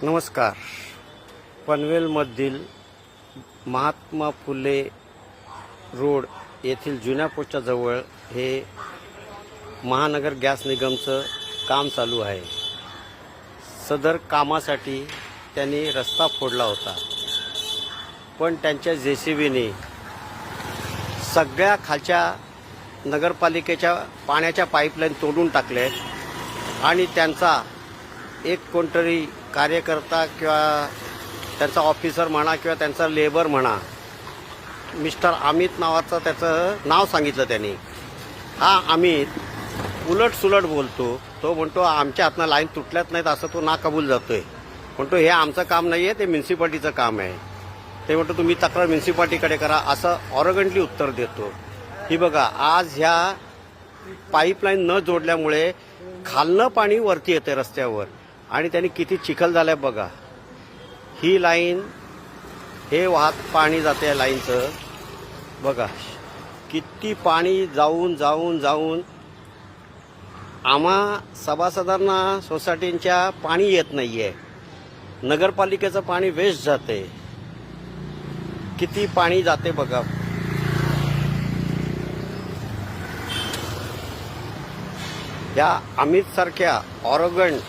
नमस्कार. पनवेलमधील महात्मा फुले रोड येथील जुन्या पोस्टच्या जवळ हे महानगर गॅस निगमचं काम चालू आहे. सदर कामासाठी त्यांनी रस्ता फोडला होता, पण त्यांच्या जेसीबीने सगळ्या खालच्या नगरपालिकेच्या पाण्याच्या पाईपलाईन तोडून टाकल्यात आणि त्यांचा एक कोणतरी कार्यकर्ता किंवा त्यांचा ऑफिसर म्हणा किंवा त्यांचा लेबर म्हणा, मिस्टर अमित नावाचं त्याचं नाव सांगितलं त्यांनी. हा अमित उलटसुलट बोलतो. तो म्हणतो आमच्या हातनं लाईन तुटल्याच नाहीत असं तो नाकबूल जातोय. म्हणतो हे आमचं काम नाही आहे, ते म्युन्सिपाल्टीचं काम आहे. ते म्हणतो तुम्ही तक्रार म्युन्सिपाल्टीकडे करा असं ऑरगंटली उत्तर देतो. ही बघा, आज ह्या पाईपलाईन न जोडल्यामुळे खालनं पाणी वरती येते रस्त्यावर आणि त्यांनी किती चिखल झालाय बघा. ही लाईन हे वाहत पाणी जाते या लाईनचं बघा. किती पाणी जाऊन जाऊन जाऊन आम्हा सभासदांना सोसायटींच्या पाणी येत नाहीये. नगरपालिकेचं पाणी वेस्ट जाते. किती पाणी जाते बघा. या अमित सारख्या ऑरगंट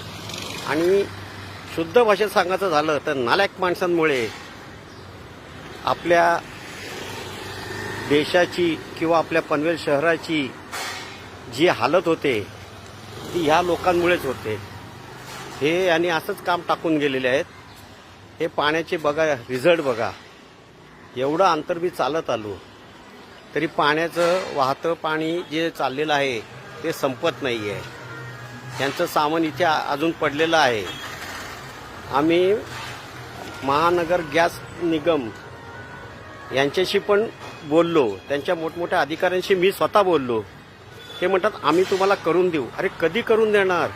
आणि शुद्ध भाषेत सांगायचं झालं तर नालायक माणसांमुळे आपल्या देशाची किंवा आपल्या पनवेल शहराची जी हालत होते ती ह्या लोकांमुळेच होते. हे आणि असंच काम टाकून गेलेले आहेत. हे पाण्याचे बघा रिझल्ट बघा. एवढं अंतर मी चालत आलो तरी पाण्याचं वाहतं पाणी जे चाललेलं आहे ते संपत नाही आहे. यांचं सामान इथे अजून पडलेलं आहे. आम्ही महानगर गॅस निगम यांच्याशी पण बोललो, त्यांच्या मोठमोठ्या अधिकाऱ्यांशी मी स्वतः बोललो. ते म्हणतात आम्ही तुम्हाला करून देऊ. अरे कधी करून देणार?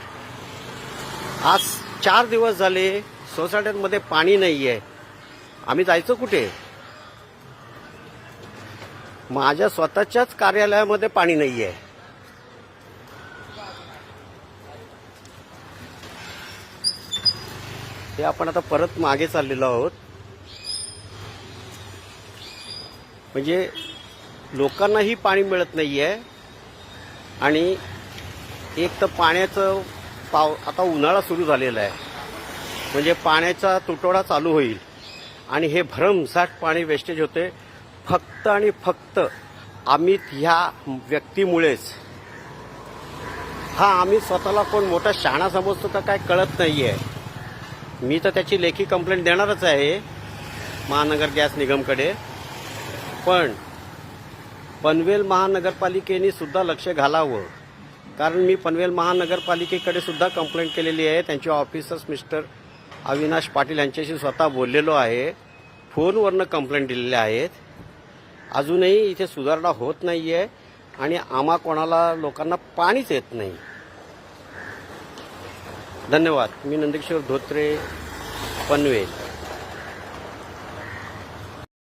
आज 4 दिवस झाले सोसायट्यांमध्ये पाणी नाही आहे. आम्ही जायचं कुठे? माझ्या स्वतःच्याच कार्यालयामध्ये पाणी नाही आहे. हे आपण आता परत मागे चाललेलो आहोत. म्हणजे लोकांनाही पाणी मिळत नाही आहे आणि एक तर पाण्याचं आता उन्हाळा सुरू झालेला आहे, म्हणजे पाण्याचा तुटवडा चालू होईल आणि हे भरमसाठ पाणी वेस्टेज होते फक्त आणि फक्त अमित ह्या व्यक्तीमुळेच. हा अमित स्वतःला कोण मोठा शहाणा समजतो का काय कळत नाही आहे. मी तर त्याची लेखी कंप्लेंट देणारच आहे महानगर गॅस निगमकडे. पण पनवेल महानगरपालिकेने सुद्धा लक्ष घालावं, कारण मी पनवेल महानगरपालिकेकडे सुद्धा कंप्लेंट केलेली आहे. त्यांचे ऑफिसर्स मिस्टर अविनाश पाटील यांच्याशी स्वतः बोललेलो आहे. फोनवरनं कंप्लेंट दिलेल्या आहेत. अजूनही इथे सुधारणा होत नाही आहे आणि आम्हा कोणाला लोकांना पाणीच येत नाही. धन्यवाद. मी नंदकिशोर धोत्रे, पनवेल.